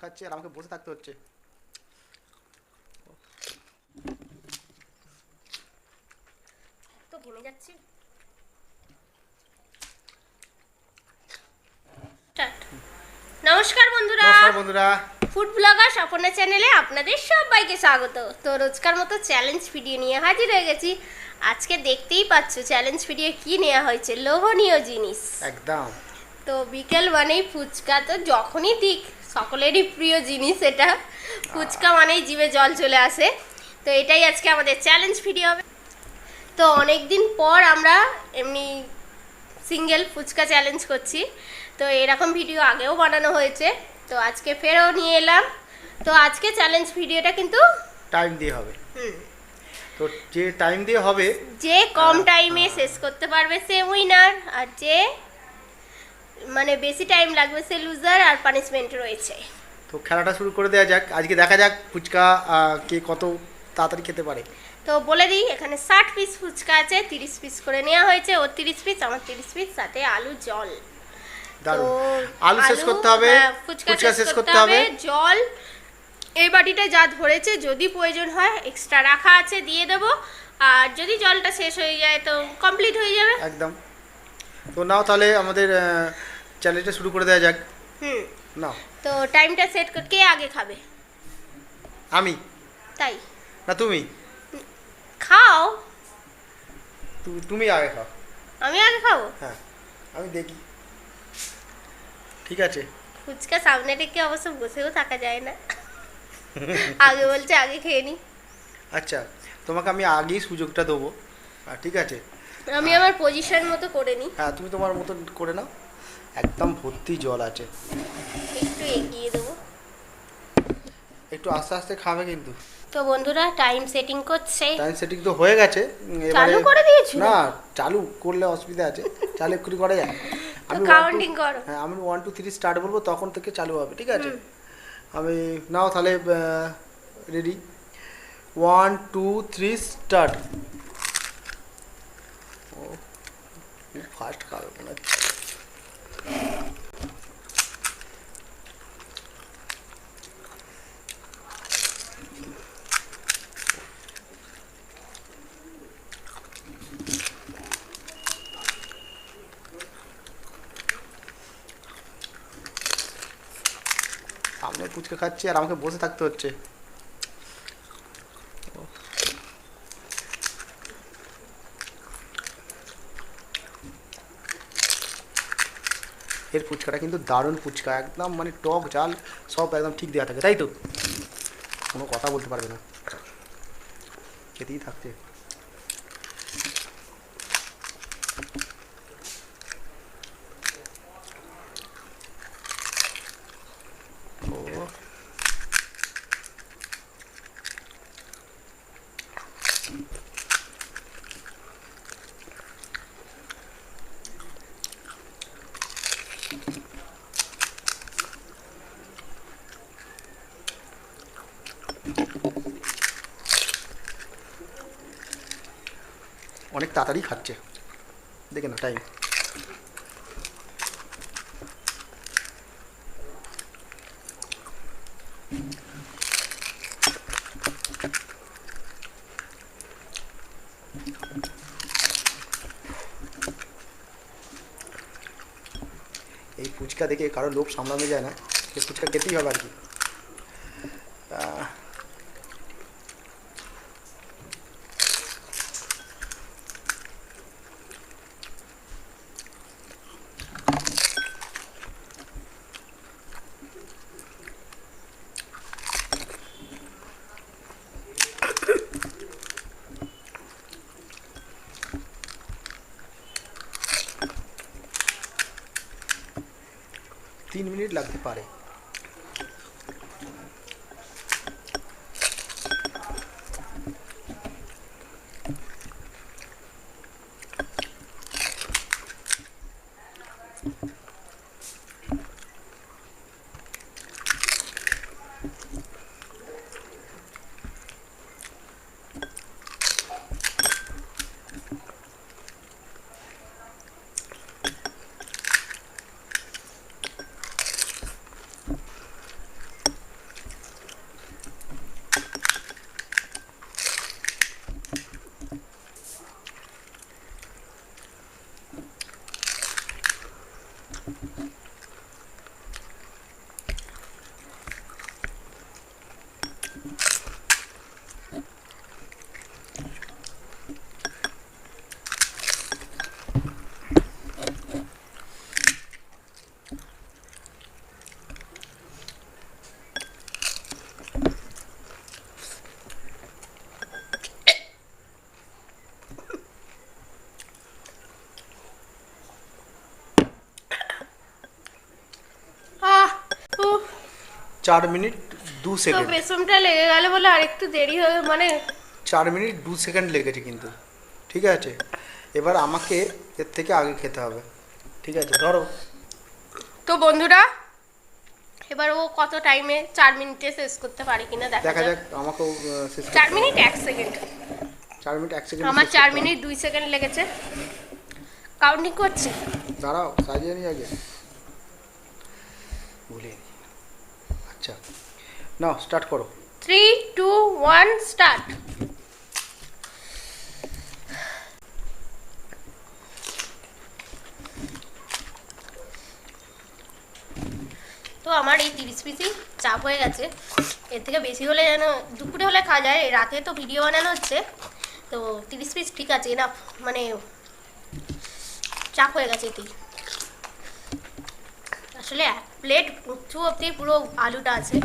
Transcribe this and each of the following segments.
খাচ্ছে আর আমাকে বসে থাকতে হচ্ছে। তো ঘেমে যাচ্ছি। নমস্কার বন্ধুরা, নমস্কার বন্ধুরা, ফুড ব্লগার স্বপনা চ্যানেলে আপনাদের সবাইকে স্বাগত। তো রোজকার মতো চ্যালেঞ্জ ভিডিও নিয়ে হাজির হয়ে গেছি। আজকে দেখতেই পাচ্ছ চ্যালেঞ্জ ভিডিও কি নেওয়া হয়েছে, লোভনীয় জিনিস। একদম। তো বিকেল মানেই ফুচকা, তো যখনই ঠিক সকলেরই প্রিয় জিনিস এটা। ফুচকা মানেই জিভে জল চলে আসে। তো এটাই আজকে আমাদের চ্যালেঞ্জ ভিডিও হবে। তো অনেক দিন পর আমরা এমনি সিঙ্গেল ফুচকা চ্যালেঞ্জ করছি। তো এরকম ভিডিও আগেও বানানো হয়েছে, তো আজকে ফেরও নিয়ে এলাম। তো আজকে চ্যালেঞ্জ ভিডিওটা কিন্তু টাইম দিয়ে হবে। তো যে টাইম দিয়ে হবে, যে কম টাইমে শেষ করতে পারবে সে উইনার, আর যে মানে বেশি টাইম লাগবে সে লুজার, আর পানিশমেন্ট রয়েছে। তো খেলাটা শুরু করে দেওয়া যাক। আজকে দেখা যাক ফুচকা কে কত তাড়াতাড়ি খেতে পারে। তো বলে দিই, এখানে 60 পিস ফুচকা আছে, 30 পিস করে নেওয়া হয়েছে। ওর 30 পিস, আমার 30 পিস, সাথে আলু জল। দারুণ। আলু শেষ করতে হবে, ফুচকা শেষ করতে হবে, জল এই বাটিটা যা ধরেছে, যদি প্রয়োজন হয় এক্সট্রা রাখা আছে দিয়ে দেবো, আর যদি জলটা শেষ হয়ে যায় তো কমপ্লিট হয়ে যাবে একদম। তো নাও তাহলে আমাদের চ্যালেঞ্জটা শুরু করে দেওয়া যাক। নাও। তো টাইমটা সেট কর, কে আগে খাবে? আমি? তাই না তুমি? খাও। তুমি আগে খাও। আমি আগে খাবো? হ্যাঁ, আমি দেখি। ঠিক আছে। ফুচকা সামনে রেখে অবশ্য বসেও থাকা যায় না। আগে বলছে আগে খেয়ে নি। আচ্ছা, তোমাকে আমি আগেই সুযোগটা দেবো। ঠিক আছে, আমি আমার পজিশন মতো করে নি। হ্যাঁ তুমি তোমার মতন করে নাও। একদম ভর্তি জল আছে। একটু এগিয়ে দেবো। একটু আস্তে আস্তে খাবে কিন্তু। তো বন্ধুরা টাইম সেটিং করছে। টাইম সেটিং তো হয়ে গেছে। চালু করে দিয়েছো? না, চালু করলে অসুবিধা আছে। চালু এক্ষুনি করা যায়। আমি কাউন্টিং করো। হ্যাঁ, আমি 1 2 3 স্টার্ট বলবো, তখন থেকে চালু হবে। ঠিক আছে, আমি নাও তাহলে রেডি। 1 2 3 স্টার্ট। ও ফাস্ট খাবে মনে হচ্ছে। সামনে ফুচকা খাচ্ছি আর আমাকে বসে থাকতে হচ্ছে। এর ফুচকাটা কিন্তু দারুণ ফুচকা, একদম মানে টক ঝাল সব একদম ঠিক দেওয়া থাকে, তাই তো? কোনো কথা বলতে পারবে না, খেতেই থাকতে। ও অনেক তাড়াতাড়ি খাচ্ছে, দেখে না টাইম। এই ফুচকা দেখে কারো লোভ সামলানো যায় না, এই ফুচকা খেতেই হবে আর কি। আহ, তিন মিনিট লাগতে পারে। 4 মিনিট 2 তো সেকেন্ড। বেসনটা লেগে গেল বলে আরেকটু দেরি হবে, মানে 4 মিনিট 2 সেকেন্ড লেগেছে কিন্তু, ঠিক আছে। এবার আমাকে এর থেকে আগে খেতে হবে, ঠিক আছে, ধরো। তো বন্ধুরা এবার ও কত টাইমে 4 মিনিটে শেষ করতে পারে কিনা দেখা দেখা যাক। যাক আমাকেও শেষ 4 মিনিট 1 সেকেন্ড। 4 minute 1 second. আমার 4 মিনিট 2 সেকেন্ড লেগেছে। কাউন্টিং করছি। দাঁড়াও, সাজিয়ে নি আগে, ভুলে। আচ্ছা, নাও স্টার্ট করো। 3 2 1 স্টার্ট। তো আমার এই 30 পিসই চাপ হয়ে গেছে। এর থেকে বেশি হলে যেন দুপুরে হলে খাওয়া যায়, রাতে তো ভিডিও বানানো হচ্ছে। তো 30 পিস ঠিক আছে, না মানে চাপ হয়ে গেছে এতেই। আসলে 1 প্লেট উঁচু অব্দি পুরো আলুটা আছে,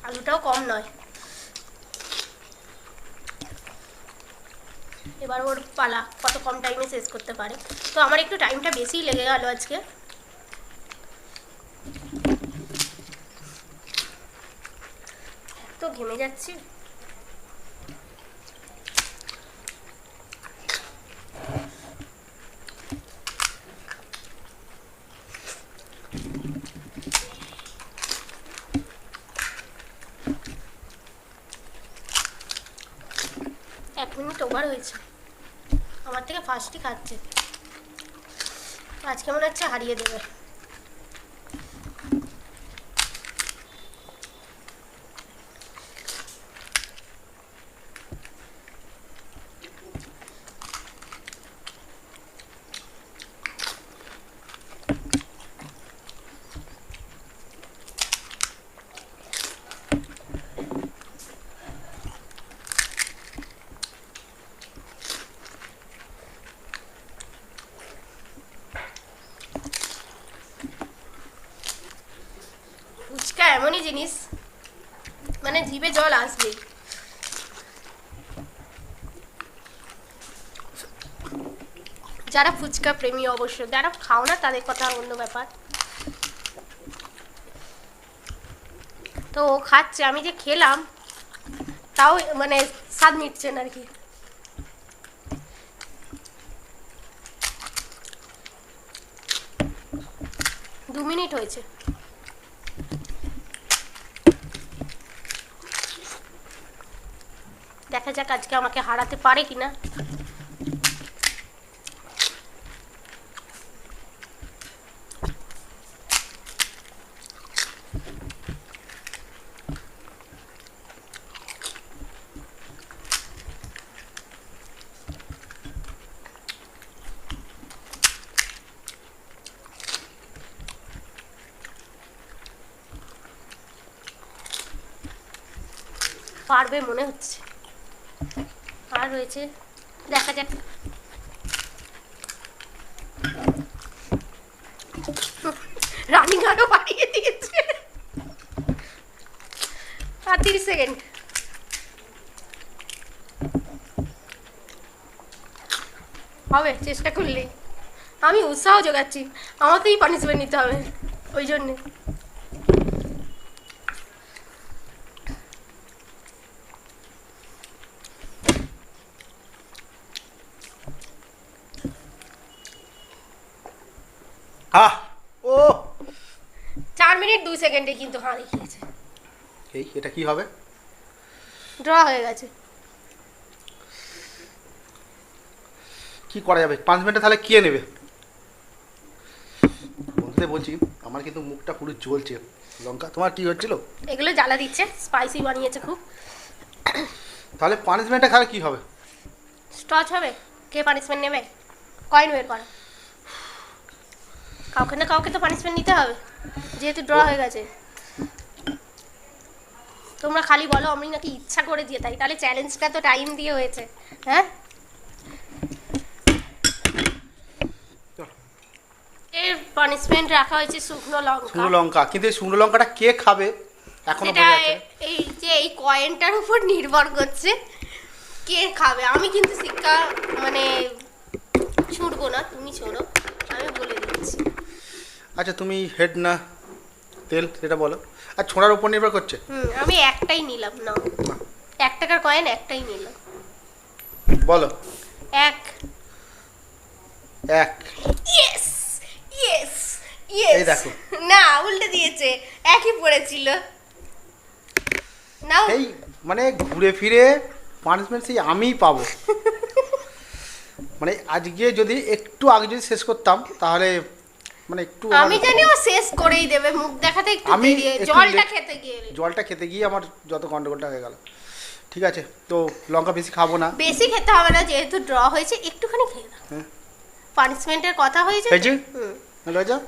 আলুটাও কম নয়। এবার ওর পালা কত কম টাইমে শেষ করতে পারে। তো আমার একটু টাইমটা বেশি লেগে গেল আজকে। তো ঘেমে যাচ্ছি। এক মিনিট ওভার হয়েছে। আমার থেকে ফার্স্টই খাচ্ছে, আজকে মনে হচ্ছে হারিয়ে দেবে। ফুচকা এমনই জিনিস, মানে জিভে জল আসবেই। যারা ফুচকা প্রেমী, অবশ্য যারা খাও না তাদের কথা অন্য ব্যাপার। তো ও খাচ্ছে, আমি যে খেলাম তাও মানে স্বাদ মিটছে না আর কি। দু মিনিট হয়েছে। দেখা যাক আজকে আমাকে হারাতে পারে কিনা। পারবে মনে হচ্ছে। আর রয়েছে, দেখা যাক। রানিং আরো বাড়িয়ে দিয়েছে। আর 30 সেকেন্ড। হবে চেষ্টা করলেই। আমি উৎসাহ জোগাচ্ছি, আমাকেই পানিশমেন্ট নিতে হবে ওই জন্যে। ও 4 মিনিট 2 সেকেন্ডে কিন্তু হারিয়ে গিয়েছে। এটা কি হবে? ড্র হয়ে গেছে। কি করা যাবে? 5 মিনিটে তাহলে কে নেবে? বলতে বলছি আমার কিন্তু মুখটা পুরো জ্বলছে। লঙ্কা তোমার কি হচ্ছিল? এগুলো জ্বালা দিচ্ছে, স্পাইসি বানিয়েছে খুব। তাহলে পানিশমেন্টটা খাবে কি হবে? স্টচ হবে। কে পানিশমেন্ট নেবে? কয়েন বের করো। কাউকে না কাউকে তো পানিশমেন্ট নিতে হবে, যেহেতু ড্র হয়ে গেছে। তোমরা খালি বলো আমি নাকি ইচ্ছা করে দিয়ে তাই, তাহলে চ্যালেঞ্জটা তো টাইম দিয়ে হয়েছে। হ্যাঁ, এর পানিশমেন্ট রাখা হয়েছে শুকনো লঙ্কা। শুকনো লঙ্কা, কিন্তু এই শুকনো লঙ্কাটা কে খাবে এখনো এটা বোঝা যাচ্ছে। এই যে এই কয়েনটার উপর নির্ভর করছে কে খাবে। আমি কিন্তু শিক্ষা মানে ছুটবো না, তুমি ছোড়ো, আমি বলে দিচ্ছি। আচ্ছা তুমি হেড না তেল সেটা বলো। আর ছোঁড়ার উপর নির্ভর করছে। আমি একটাই নিলাম না, 1 টাকার কয়েন একটাই নিলাম। বলো। এক। ইয়েস ইয়েস এই ইয়েস। দেখো। না উল্টে দিয়েছে, একই পড়েছিল। নাও। এই মানে ঘুরে ফিরে পানিশমেন্ট সেই আমিই পাবো। মানে আজকে যদি একটু আগে যদি শেষ করতাম তাহলে মানে একটু আমি জানি ও শেষ করেই দেবে, মুখ দেখাতে একটু আমি দেরি, একটু জলটা খেতে গিয়ে। জলটা খেতে গিয়ে আমার যত গন্ডগোলটা হয়ে গেল। ঠিক আছে, তো লঙ্কা বেশি খাবো না। বেশি খেতে হবে না, যেহেতু ড্র হয়েছে একটুখানি খেয়ে দাও। হ্যাঁ। পানিশমেন্টের কথা হয়েছে। হয়েছে? লয়ে যাও।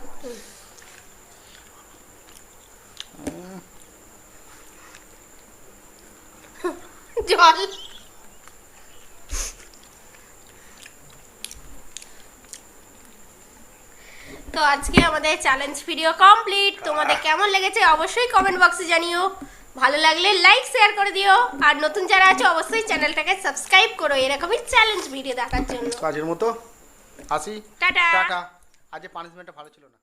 জল। তো আজকে আমাদের চ্যালেঞ্জ ভিডিও কমপ্লিট। তোমাদের কেমন লেগেছে অবশ্যই কমেন্ট বক্সে জানিও। ভালো লাগলে লাইক শেয়ার করে দিও, আর নতুন যারা আছে অবশ্যই চ্যানেলটাকে সাবস্ক্রাইব করো এরকমই চ্যালেঞ্জ ভিডিও দেখার জন্য। কাজের মতো আসি। টাটা। টাটা। আজ পানিশমেন্টটা ভালো ছিল না।